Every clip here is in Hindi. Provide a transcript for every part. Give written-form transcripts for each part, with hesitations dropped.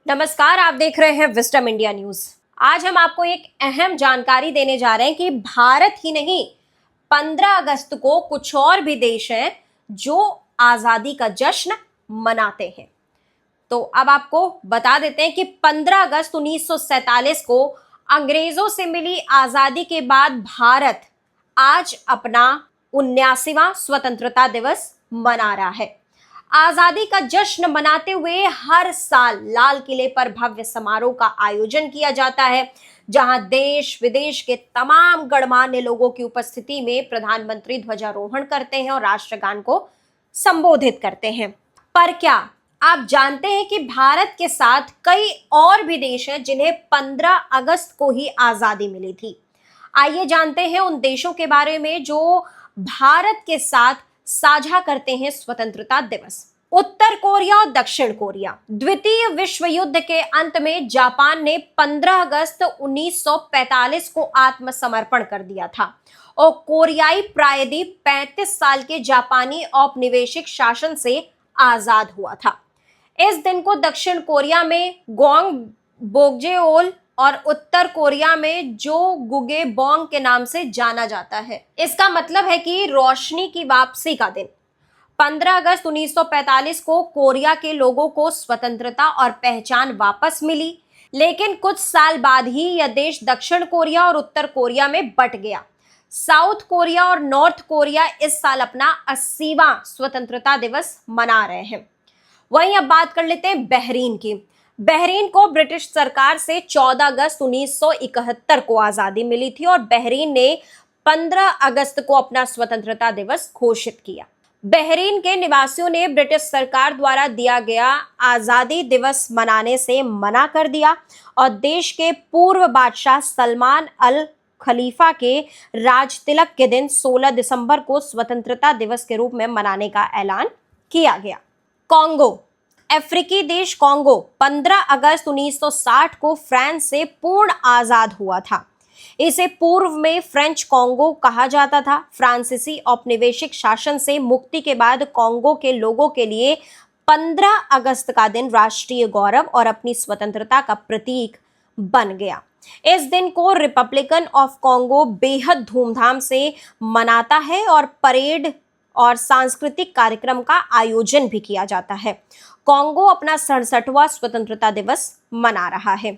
नमस्कार, आप देख रहे हैं विस्डम इंडिया न्यूज। आज हम आपको एक अहम जानकारी देने जा रहे हैं कि भारत ही नहीं, 15 अगस्त को कुछ और भी देश हैं जो आजादी का जश्न मनाते हैं। तो अब आपको बता देते हैं कि 15 अगस्त 1947 को अंग्रेजों से मिली आजादी के बाद भारत आज अपना 79वां स्वतंत्रता दिवस मना रहा है। आजादी का जश्न मनाते हुए हर साल लाल किले पर भव्य समारोह का आयोजन किया जाता है, जहां देश विदेश के तमाम गणमान्य लोगों की उपस्थिति में प्रधानमंत्री ध्वजारोहण करते हैं और राष्ट्रगान को संबोधित करते हैं। पर क्या आप जानते हैं कि भारत के साथ कई और भी देश हैं जिन्हें 15 अगस्त को ही आजादी मिली थी? आइए जानते हैं उन देशों के बारे में जो भारत के साथ साझा करते हैं स्वतंत्रता दिवस। उत्तर कोरिया और दक्षिण कोरिया। द्वितीय विश्व युद्ध के अंत में जापान ने 15 अगस्त 1945 को आत्मसमर्पण कर दिया था और कोरियाई प्रायद्वीप 35 साल के जापानी औपनिवेशिक शासन से आजाद हुआ था। इस दिन को दक्षिण कोरिया में गोंग बोगजेओल और उत्तर कोरिया में जो गुगे बोंग के नाम से जाना जाता है। इसका मतलब है कि रोशनी की वापसी का दिन। 15 अगस्त 1945 को कोरिया के लोगों को स्वतंत्रता और पहचान वापस मिली, लेकिन कुछ साल बाद ही यह देश दक्षिण कोरिया और उत्तर कोरिया में बंट गया। साउथ कोरिया और नॉर्थ कोरिया इस साल अपना 80वां स्वतंत्रता दिवस मना रहे हैं। वहीं अब बात कर लेते हैं बहरीन की। बहरीन को ब्रिटिश सरकार से 14 अगस्त 1971 को आजादी मिली थी और बहरीन ने 15 अगस्त को अपना स्वतंत्रता दिवस घोषित किया। बहरीन के निवासियों ने ब्रिटिश सरकार द्वारा दिया गया आजादी दिवस मनाने से मना कर दिया और देश के पूर्व बादशाह सलमान अल खलीफा के राज तिलक के दिन 16 दिसंबर को स्वतंत्रता दिवस के रूप में मनाने का ऐलान किया गया। कॉन्गो। अफ्रीकी देश कॉन्गो 15 अगस्त 1960 को फ्रांस से पूर्ण आजाद हुआ था। इसे पूर्व में फ्रेंच कॉन्गो कहा जाता था। फ्रांसीसी औपनिवेशिक शासन से मुक्ति के बाद कॉन्गो के लोगों के लिए 15 अगस्त का दिन राष्ट्रीय गौरव और अपनी स्वतंत्रता का प्रतीक बन गया। इस दिन को रिपब्लिकन ऑफ कॉन्गो बेहद धूमधाम से मनाता है और परेड और सांस्कृतिक कार्यक्रम का आयोजन भी किया जाता है। कॉन्गो अपना 67वां स्वतंत्रता दिवस मना रहा है।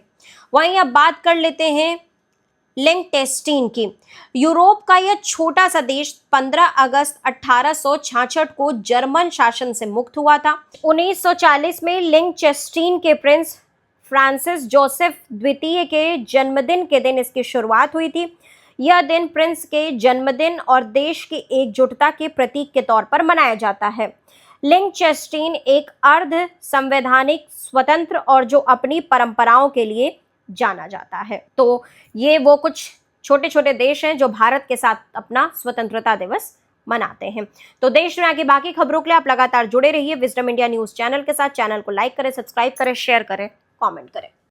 वहीं अब बात कर लेते हैं लिंकटेस्टीन की। यूरोप का यह छोटा सा देश 15 अगस्त 1866 को जर्मन शासन से मुक्त हुआ था। 1940 में लिंकटेस्टीन के प्रिंस फ्रांसिस जोसेफ द्वितीय के जन्मदिन के दिन इसकी शुरुआत हुई थी। यह दिन प्रिंस के जन्मदिन और देश की एकजुटता के प्रतीक के तौर पर मनाया जाता है। लिंकटेस्टीन एक अर्ध संवैधानिक स्वतंत्र और जो अपनी परंपराओं के लिए जाना जाता है। तो ये वो कुछ छोटे छोटे देश हैं जो भारत के साथ अपना स्वतंत्रता दिवस मनाते हैं। तो देश दुनिया की बाकी खबरों के लिए आप लगातार जुड़े रहिए विजडम इंडिया न्यूज चैनल के साथ। चैनल को लाइक करें, सब्सक्राइब करें, शेयर करें, कमेंट करें।